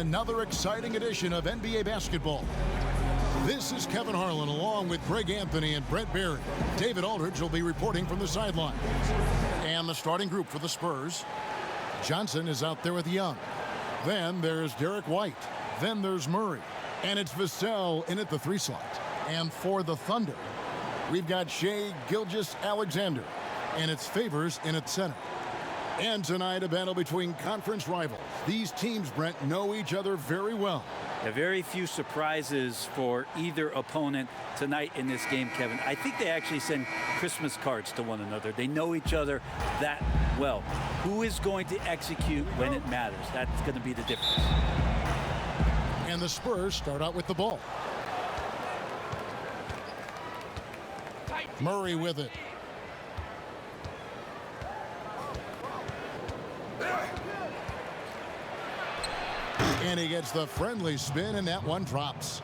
another exciting edition of NBA basketball. This is Kevin Harlan along with Greg Anthony and Brett Barry. David Aldridge will be reporting from the sidelines. And the starting group for the Spurs. Johnson is out there with Young. Then there's Derek White. Then there's Murray. And it's Vassell in at the 3 slot. And for the Thunder, we've got Shai Gilgeous-Alexander. And it's Favors in at center. And tonight, a battle between conference rivals. These teams, Brent, know each other very well. Very few surprises for either opponent tonight in this game, Kevin. I think they actually send Christmas cards to one another. They know each other that well. Who is going to execute when it matters? That's going to be the difference. And the Spurs start out with the ball. Murray with it. And he gets the friendly spin, and that one drops.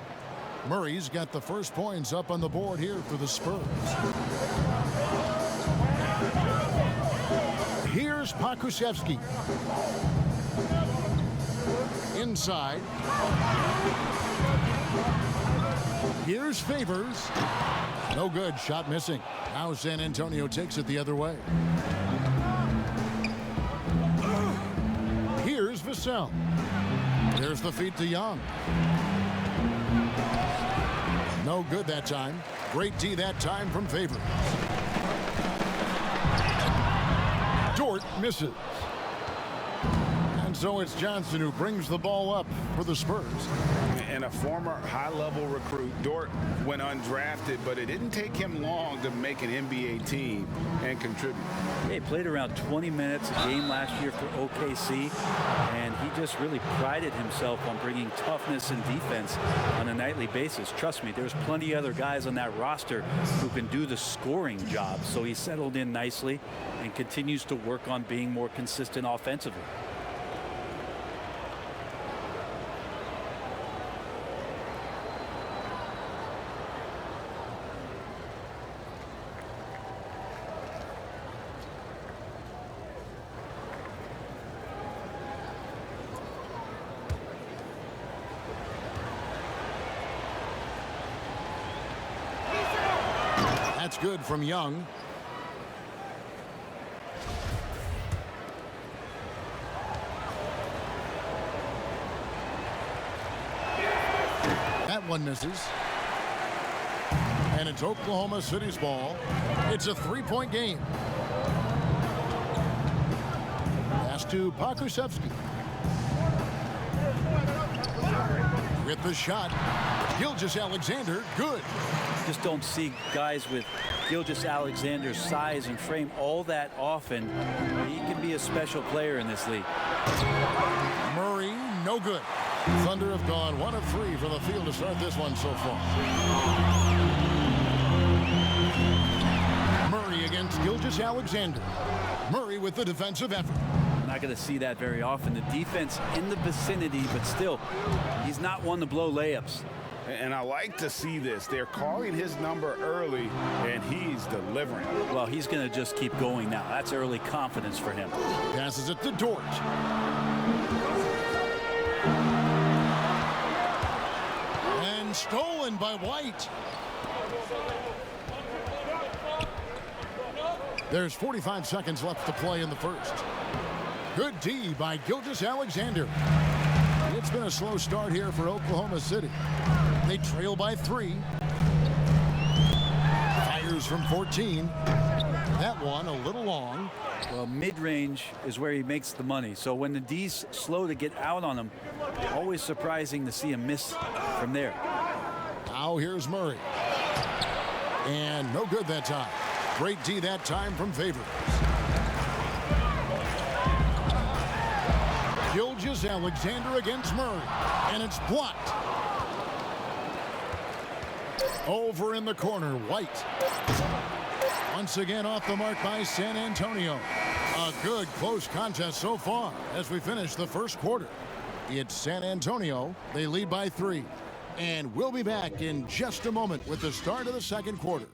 Murray's got the first points up on the board here for the Spurs. Here's Pokusevski. Inside. Here's Favors. No good. Shot missing. Now San Antonio takes it the other way. Here's Vassell. There's the feed to Young. No good that time. Great D that time from Favors. Dort misses. And so it's Johnson who brings the ball up for the Spurs. And a former high-level recruit, Dort went undrafted, but it didn't take him long to make an NBA team and contribute. He played around 20 minutes a game last year for OKC, and he just really prided himself on bringing toughness and defense on a nightly basis. Trust me, there's plenty of other guys on that roster who can do the scoring job, so he settled in nicely and continues to work on being more consistent offensively. That's good from Young. That one misses. And it's Oklahoma City's ball. It's a 3-point game. Pass to Pokusevski. With the shot. Gilgeous-Alexander, good. Just don't see guys with Gilgeous-Alexander's size and frame all that often. He can be a special player in this league. Murray, no good. Thunder have gone 1 of 3 from the field to start this one so far. Murray against Gilgeous-Alexander. Murray with the defensive effort. Not going to see that very often. The defense in the vicinity, but still, he's not one to blow layups. And I like to see this. They're calling his number early, and he's delivering. Well, he's going to just keep going now. That's early confidence for him. Passes it to Dort. And stolen by White. There's 45 seconds left to play in the first. Good D by Gilgeous-Alexander. It's been a slow start here for Oklahoma City. They trail by 3. Fires from 14. That one a little long. Well, mid-range is where he makes the money. So when the D's slow to get out on him, always surprising to see him miss from there. Now here's Murray. And no good that time. Great D that time from Favors. Gilgeous-Alexander against Murray. And it's blocked. Over in the corner, White. Once again off the mark by San Antonio. A good close contest so far as we finish the first quarter. It's San Antonio. They lead by 3. And we'll be back in just a moment with the start of the second quarter.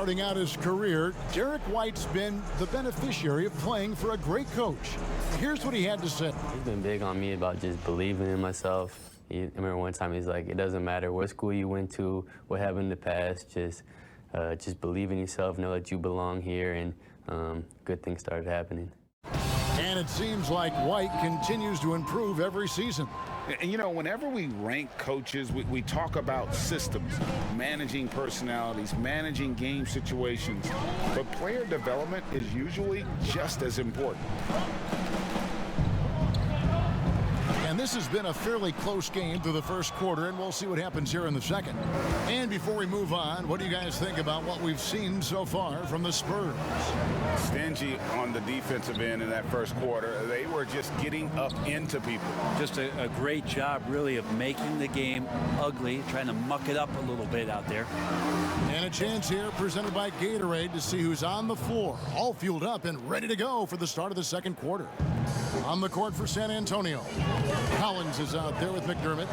starting out his career, Derek White's been the beneficiary of playing for a great coach. Here's what he had to say. He's been big on me about just believing in myself. I remember one time he's like, it doesn't matter what school you went to, what happened in the past, just believe in yourself, know that you belong here, and good things started happening. And it seems like White continues to improve every season. And, you know, whenever we rank coaches, we talk about systems, managing personalities, managing game situations. But player development is usually just as important. And this has been a fairly close game through the first quarter, and we'll see what happens here in the second. And before we move on, what do you guys think about what we've seen so far from the Spurs? Stingy on the defensive end in that first quarter. They were just getting up into people. Just a great job, really, of making the game ugly, trying to muck it up a little bit out there. And a chance here presented by Gatorade to see who's on the floor, all fueled up and ready to go for the start of the second quarter. On the court for San Antonio, Collins is out there with McDermott.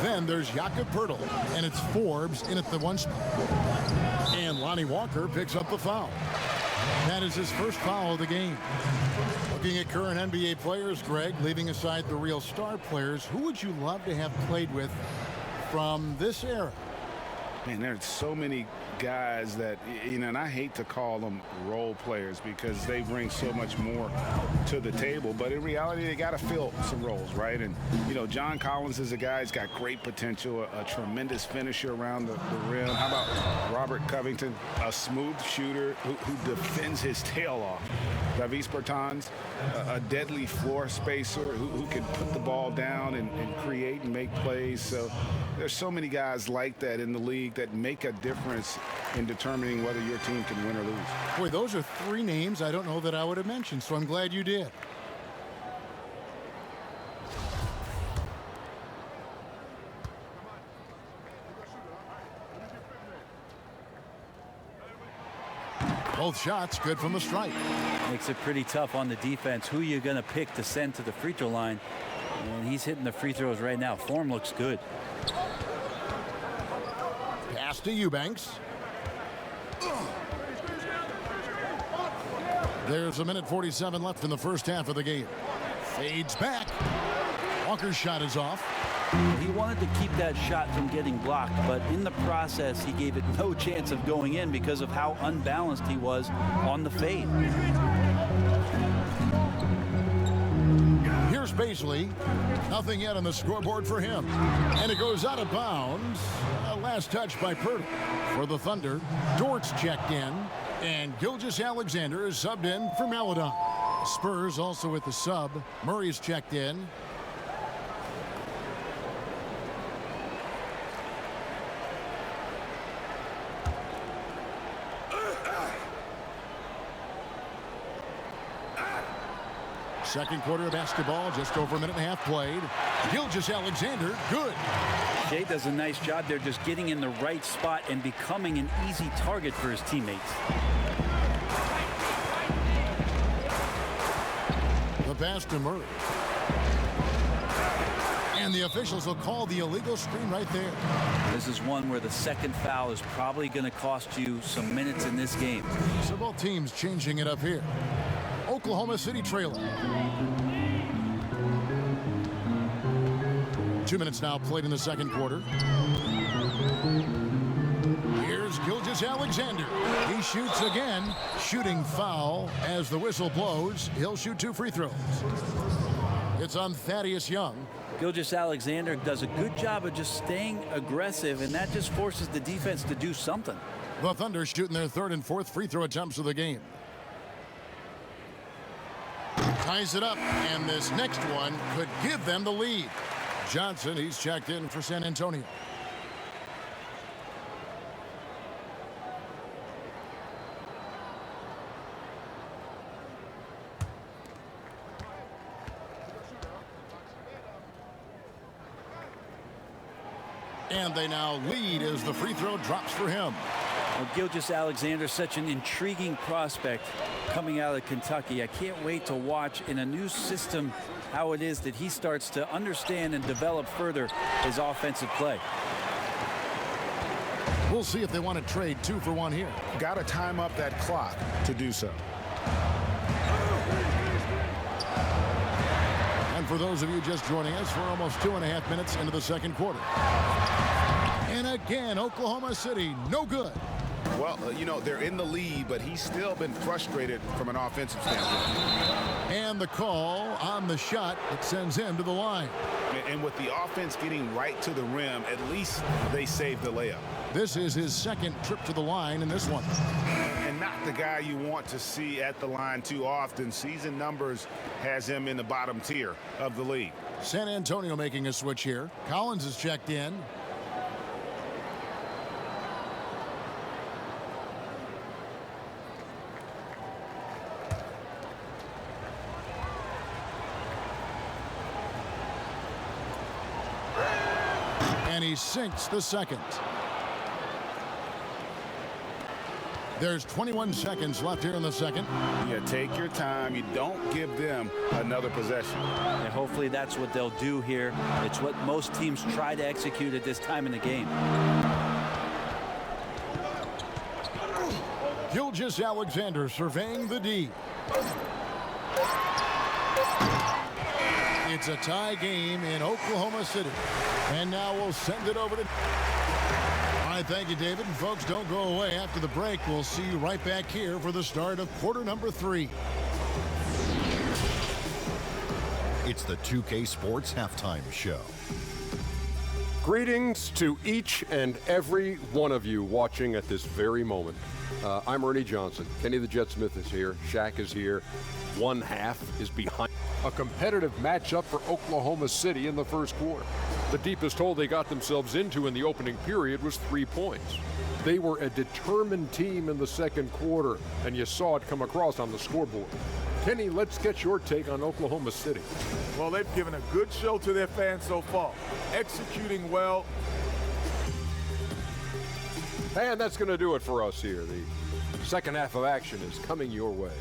Then there's Jakob Poeltl, and it's Forbes in at the one spot. And Lonnie Walker picks up the foul. That is his first foul of the game. Looking at current NBA players, Greg, leaving aside the real star players, who would you love to have played with from this era? Man, there's so many guys that, you know, and I hate to call them role players because they bring so much more to the table. But in reality, they got to fill some roles, right? And, you know, John Collins is a guy who's got great potential, a tremendous finisher around the rim. How about Robert Covington, a smooth shooter who defends his tail off? Davis Bertans, a deadly floor spacer who can put the ball down and create and make plays. So there's so many guys like that in the league that make a difference in determining whether your team can win or lose. Boy, those are three names I don't know that I would have mentioned, so I'm glad you did. Both shots good from the stripe. Makes it pretty tough on the defense. Who you're going to pick to send to the free throw line. And he's hitting the free throws right now. Form looks good. Pass to Eubanks. There's 1:47 left in the first half of the game. Fades back. Walker's shot is off. He wanted to keep that shot from getting blocked, but in the process, he gave it no chance of going in because of how unbalanced he was on the fade. Here's Baisley. Nothing yet on the scoreboard for him. And it goes out of bounds. Last touch by Poeltl. For the Thunder, Dort's checked in. And Gilgeous-Alexander is subbed in for Maledon. Spurs also with the sub. Murray's checked in. Second quarter of basketball, just over a minute and a half played. Gilgeous-Alexander, good. Shea does a nice job there just getting in the right spot and becoming an easy target for his teammates. The pass to Murray. And the officials will call the illegal screen right there. This is one where the second foul is probably going to cost you some minutes in this game. So both teams changing it up here. Oklahoma City trailing. 2 minutes now played in the second quarter. Here's Gilgeous-Alexander. He shoots again. Shooting foul as the whistle blows. He'll shoot 2 free throws. It's on Thaddeus Young. Gilgeous-Alexander does a good job of just staying aggressive, and that just forces the defense to do something. The Thunder shooting their third and fourth free throw attempts of the game. Ties it up, and this next one could give them the lead. Johnson, he's checked in for San Antonio. And they now lead as the free throw drops for him. Well, Gilgeous-Alexander, such an intriguing prospect coming out of Kentucky. I can't wait to watch in a new system how it is that he starts to understand and develop further his offensive play. We'll see if they want to trade 2 for 1 here. Got to time up that clock to do so. And for those of you just joining us, we're almost 2.5 minutes into the second quarter. And again, Oklahoma City, no good. Well, you know, they're in the lead, but he's still been frustrated from an offensive standpoint. And the call on the shot that sends him to the line. And with the offense getting right to the rim, at least they saved the layup. This is his second trip to the line in this one. And not the guy you want to see at the line too often. Season numbers has him in the bottom tier of the league. San Antonio making a switch here. Collins is checked in. And he sinks the second. There's 21 seconds left here in the second. Yeah, take your time. You don't give them another possession. And hopefully that's what they'll do here. It's what most teams try to execute at this time in the game. Gilgeous-Alexander surveying the D. It's a tie game in Oklahoma City. And now we'll send it over to... All right, thank you, David. And folks, don't go away. After the break, we'll see you right back here for the start of quarter number 3. It's the 2K Sports Halftime Show. Greetings to each and every one of you watching at this very moment. I'm Ernie Johnson. Kenny the Jet Smith is here. Shaq is here. One half is behind. A competitive matchup for Oklahoma City in the first quarter. The deepest hole they got themselves into in the opening period was 3 points. They were a determined team in the second quarter, and you saw it come across on the scoreboard. Kenny, let's get your take on Oklahoma City. Well, they've given a good show to their fans so far, executing well. And that's going to do it for us here. The second half of action is coming your way.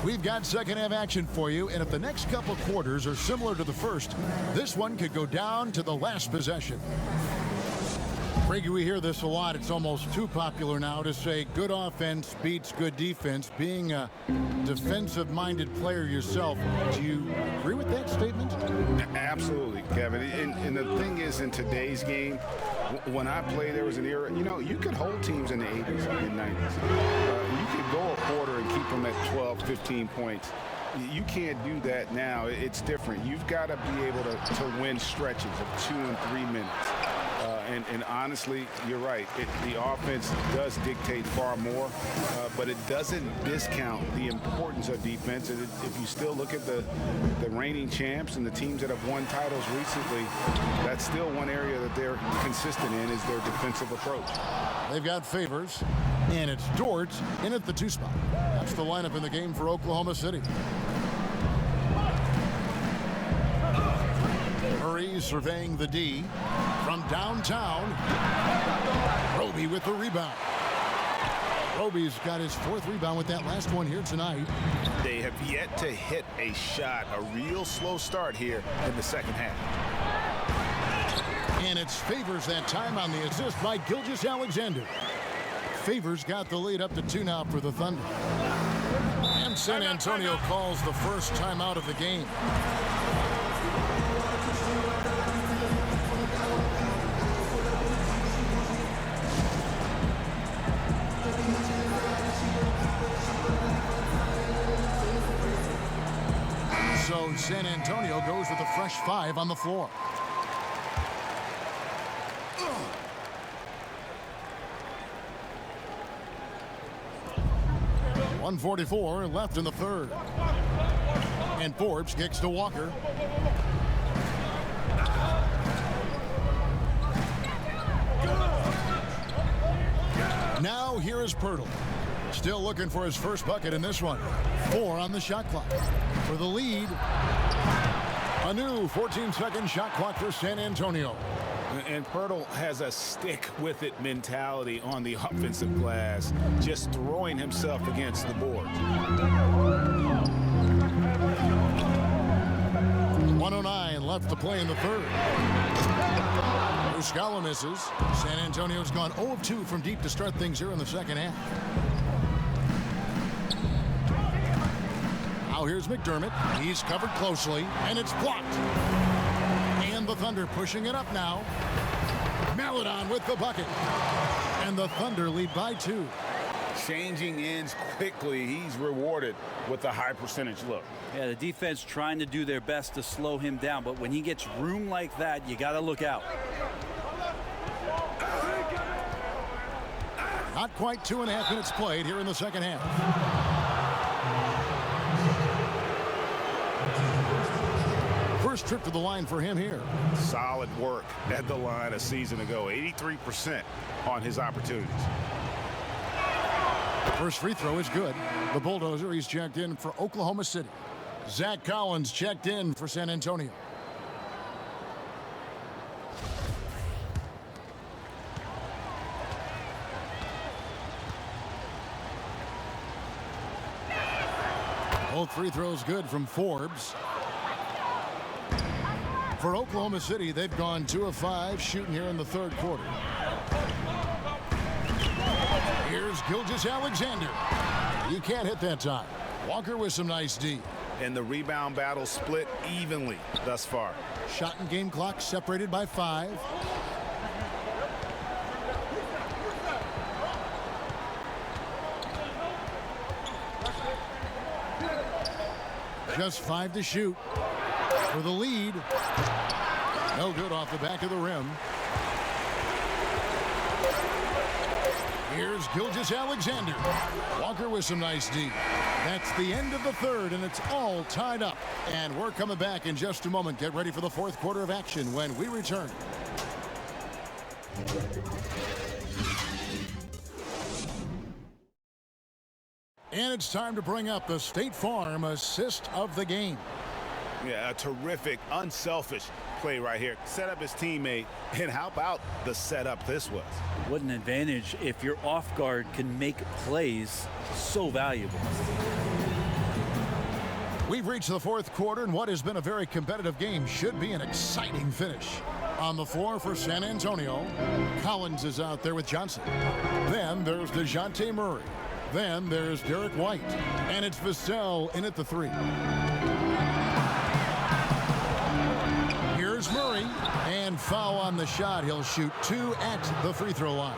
We've got second half action for you, and if the next couple quarters are similar to the first, this one could go down to the last possession. Brady, we hear this a lot. It's almost too popular now to say good offense beats good defense. Being a defensive-minded player yourself, do you agree with that statement? Absolutely, Kevin. And the thing is, in today's game, when I played, there was an era, you know, you could hold teams in the 80s and 90s. You could go a quarter and keep them at 12, 15 points. You can't do that now. It's different. You've got to be able to win stretches of 2 and 3 minutes. And honestly, you're right. The offense does dictate far more, but it doesn't discount the importance of defense. And if you still look at the reigning champs and the teams that have won titles recently, that's still one area that they're consistent in, is their defensive approach. They've got Favors, and it's Dort in at the 2 spot. That's the lineup in the game for Oklahoma City. Murray surveying the D from downtown. Roby with the rebound. Roby's got his 4th rebound with that last one here tonight. They have yet to hit a shot, a real slow start here in the second half. And it's Favors that time on the assist by Gilgeous-Alexander. Favors got the lead up to 2 now for the Thunder. And San Antonio calls the first timeout of the game. So San Antonio goes with a fresh 5 on the floor. .144 left in the third. And Forbes kicks to Walker. Now here is Pirtle. Still looking for his first bucket in this one. 4 on the shot clock. For the lead, a new 14-second shot clock for San Antonio. And Pirtle has a stick-with-it mentality on the offensive glass, just throwing himself against the board. 1:09 left to play in the third. Muscala misses. San Antonio's gone 0 of 2 from deep to start things here in the second half. Now here's McDermott. He's covered closely, and it's blocked. And the Thunder pushing it up now. Maladon with the bucket. And the Thunder lead by 2. Changing ends quickly. He's rewarded with a high percentage look. Yeah, the defense trying to do their best to slow him down, but when he gets room like that, you got to look out. Not quite 2.5 minutes played here in the second half. First trip to the line for him here. Solid work at the line a season ago. 83% on his opportunities. First free throw is good. The Bulldozer, he's checked in for Oklahoma City. Zach Collins checked in for San Antonio. Both free throws good from Forbes. For Oklahoma City, they've gone 2 of 5 shooting here in the third quarter. Here's Gilgeous-Alexander. He can't hit that time. Walker with some nice D. And the rebound battle split evenly thus far. Shot and game clock separated by 5. Just 5 to shoot for the lead. No good off the back of the rim. Here's Gilgeous-Alexander. Walker with some nice D. That's the end of the third, and it's all tied up. And we're coming back in just a moment. Get ready for the fourth quarter of action when we return. And it's time to bring up the State Farm assist of the game. Yeah, a terrific, unselfish play right here. Set up his teammate, and how about the setup this was? What an advantage if your off guard can make plays so valuable. We've reached the fourth quarter, and what has been a very competitive game should be an exciting finish. On the floor for San Antonio, Collins is out there with Johnson. Then there's DeJounte Murray. Then there's Derek White. And it's Vassell in at the 3. Here's Murray. And foul on the shot. He'll shoot 2 at the free throw line.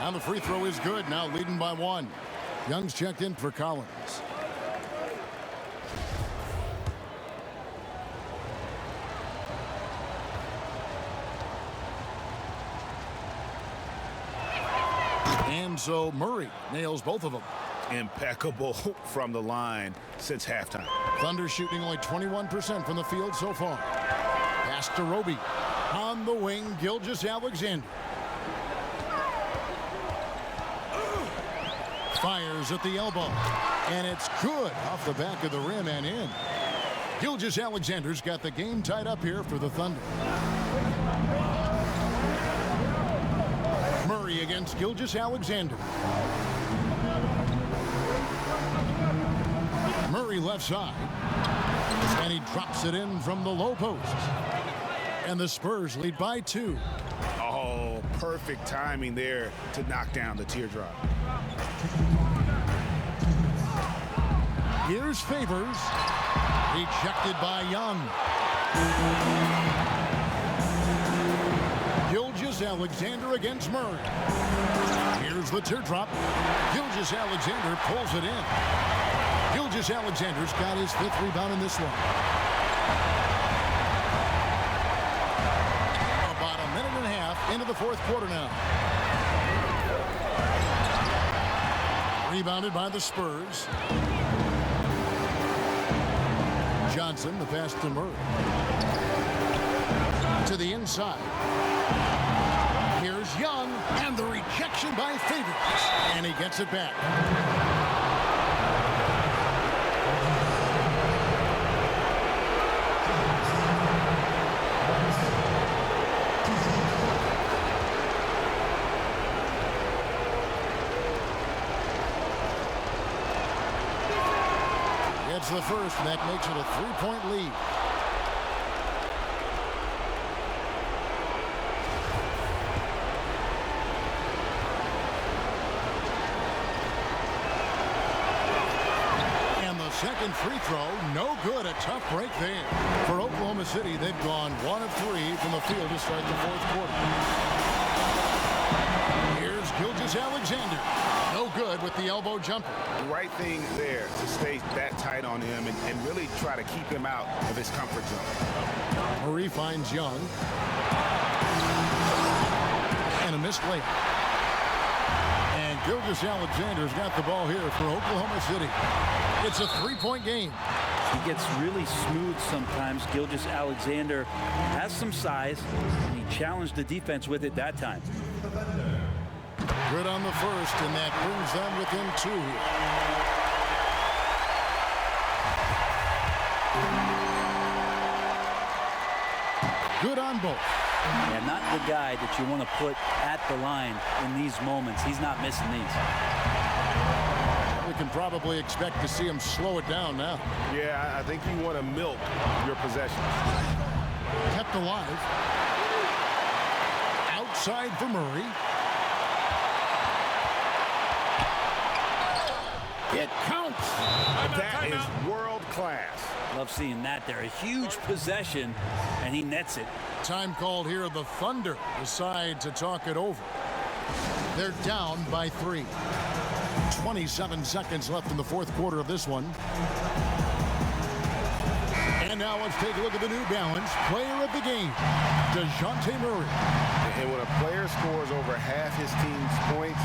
And the free throw is good. Now leading by 1. Young's checked in for Collins. And so Murray nails both of them. Impeccable from the line since halftime. Thunder shooting only 21% from the field so far. Pass to Roby. On the wing, Gilgeous-Alexander. Fires at the elbow. And it's good off the back of the rim and in. Gilgeous-Alexander's got the game tied up here for the Thunder. Murray against Gilgeous-Alexander. Murray left side. And he drops it in from the low post. And the Spurs lead by 2. Oh, perfect timing there to knock down the teardrop. Here's Favors. Rejected by Young. Gilgeous-Alexander against Murray. Here's the teardrop. Gilgeous-Alexander pulls it in. Gilgeous-Alexander's got his 5th rebound in this one. About a minute and a half into the fourth quarter now. Rebounded by the Spurs. Johnson, the pass to Murray. To the inside. Here's Young, and the rejection by Favors. And he gets it back. It's the first, and that makes it a 3-point lead. And the second free throw, no good. A tough break there. For Oklahoma City, they've gone 1 of 3 from the field to start the fourth quarter. Here's Gilgeous-Alexander. No good with the elbow jumper. The right thing there to stay that tight on him and really try to keep him out of his comfort zone. Murray finds Young. And a missed layup. And Gilgeous-Alexander's got the ball here for Oklahoma City. It's a 3-point game. He gets really smooth sometimes. Gilgeous-Alexander has some size, and he challenged the defense with it that time. Good on the first, and that brings them within 2 here. Good on both. Yeah, not the guy that you want to put at the line in these moments. He's not missing these. We can probably expect to see him slow it down now. Yeah, I think you want to milk your possessions. Kept alive. Outside for Murray. It counts. That is world class. Love seeing that there. A huge possession, and he nets it. Time called here. The Thunder decide to talk it over. They're down by 3. 27 seconds left in the fourth quarter of this one. And now let's take a look at the New Balance player of the game, DeJounte Murray. And when a player scores over half his team's points,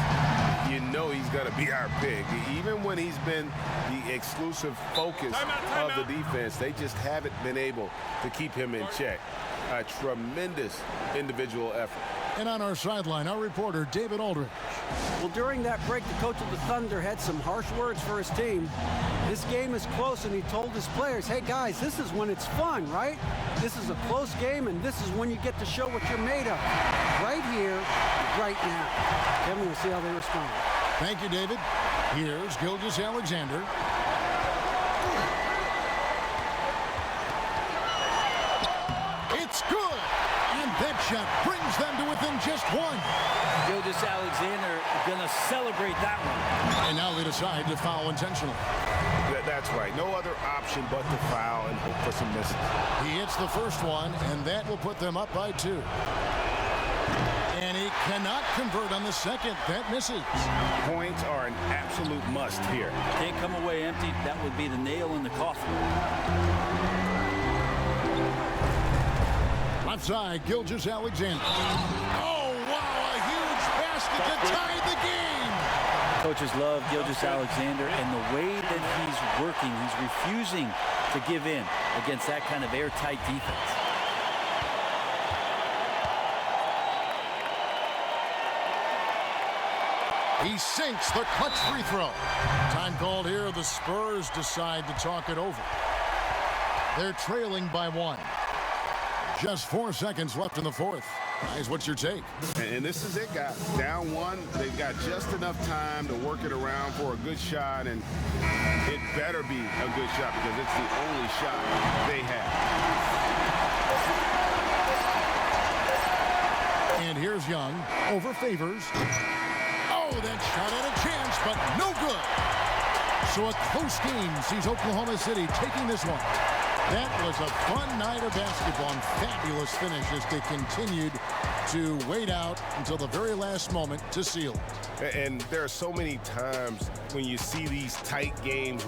you know he's going to be our pick. Even when he's been the exclusive focus of the defense, they just haven't been able to keep him in check. A tremendous individual effort. And on our sideline, our reporter, David Aldridge. Well, during that break, the coach of the Thunder had some harsh words for his team. This game is close, and he told his players, hey, guys, this is when it's fun, right? This is a close game, and this is when you get to show what you're made of. Right here, right now. Kevin, we'll see how they respond. Thank you, David. Here's Gilgeous-Alexander. It's good! And that shot brings them to within just 1. Gilgeous-Alexander going to celebrate that one. And now they decide to foul intentionally. That's right. No other option but to foul and hope for some misses. He hits the first one, and that will put them up by 2. And he cannot convert on the second. That misses. Points are an absolute must here. Can't come away empty. That would be the nail in the coffin. Left side, Gilgeous-Alexander. Oh, wow, a huge basket to tie the game. Coaches love Gilgeous-Alexander, and the way that he's working, he's refusing to give in against that kind of airtight defense. He sinks the clutch free throw. Time called here. The Spurs decide to talk it over. They're trailing by 1. Just 4 seconds left in the fourth. Guys, what's your take? And this is it, guys. Down 1. They've got just enough time to work it around for a good shot, and it better be a good shot because it's the only shot they have. And here's Young over Favors. Oh, that shot had a chance, but no good. So a close game sees Oklahoma City taking this one. That was a fun night of basketball and fabulous finish as they continued to wait out until the very last moment to seal it. And there are so many times when you see these tight games